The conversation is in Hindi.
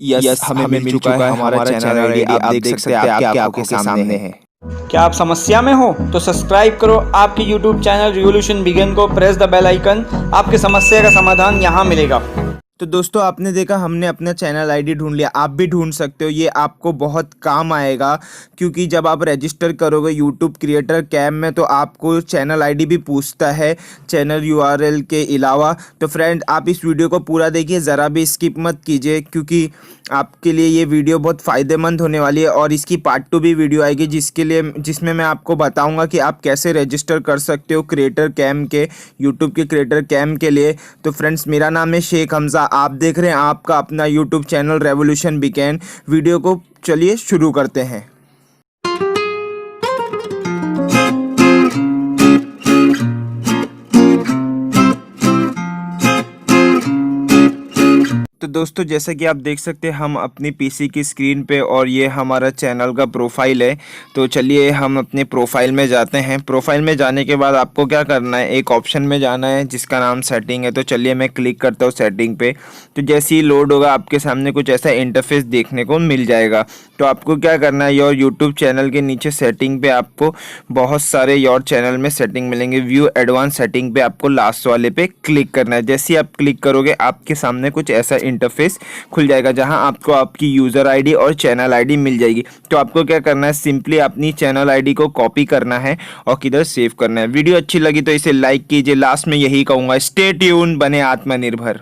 यस हमें मिल चुका है हमारा चैनल आईडी आप देख सकते हैं आपकी आंखों के सामने है। क्या आप समस्या में हो तो सब्सक्राइब करो आपके YouTube चैनल रिवॉल्यूशन बिगिन को, प्रेस द बेल आइकन। आपके समस्या का समाधान यहाँ मिलेगा। तो दोस्तों आपने देखा हमने अपना चैनल आईडी ढूंढ लिया, आप भी ढूंढ सकते हो। ये आपको बहुत काम आएगा क्योंकि जब आप रजिस्टर करोगे यूट्यूब क्रिएटर कैम में तो आपको चैनल आईडी भी पूछता है चैनल यूआरएल के अलावा। तो फ्रेंड आप इस वीडियो को पूरा देखिए, ज़रा भी स्किप मत कीजिए क्योंकि आपके लिए ये वीडियो बहुत फ़ायदेमंद होने वाली है। और इसकी पार्ट 2 भी वीडियो आएगी जिसमें मैं आपको बताऊंगा कि आप कैसे रजिस्टर कर सकते हो क्रिएटर कैम के, यूट्यूब के क्रिएटर कैम के लिए। तो फ्रेंड्स मेरा नाम है शेख हमजा, आप देख रहे हैं आपका अपना YouTube channel revolution begin. Video को चलिए शुरू करते हैं। तो दोस्तों जैसा कि आप देख सकते हैं हम अपनी पीसी की स्क्रीन पे और ये हमारा चैनल का प्रोफाइल है। तो चलिए हम अपने प्रोफाइल में जाते हैं। प्रोफाइल में जाने के बाद आपको क्या करना है, एक ऑप्शन में जाना है जिसका नाम सेटिंग है। तो चलिए मैं क्लिक करता हूँ सेटिंग पे। तो जैसे ही लोड होगा आपके सामने कुछ ऐसा इंटरफेस देखने को मिल जाएगा। तो आपको क्या करना है, योर यूट्यूब चैनल के नीचे सेटिंग पे आपको बहुत सारे योर चैनल में सेटिंग मिलेंगे। व्यू एडवांस सेटिंग पे आपको लास्ट वाले पे क्लिक करना है। जैसे ही आप क्लिक करोगे आपके सामने कुछ ऐसा इंटरफेस खुल जाएगा जहां आपको आपकी यूज़र आईडी और चैनल आईडी मिल जाएगी। तो आपको क्या करना है, सिंपली अपनी चैनल आईडी को कॉपी करना है और किधर सेव करना है। वीडियो अच्छी लगी तो इसे लाइक कीजिए। लास्ट में यही कहूँगा, स्टे ट्यून, बने आत्मनिर्भर।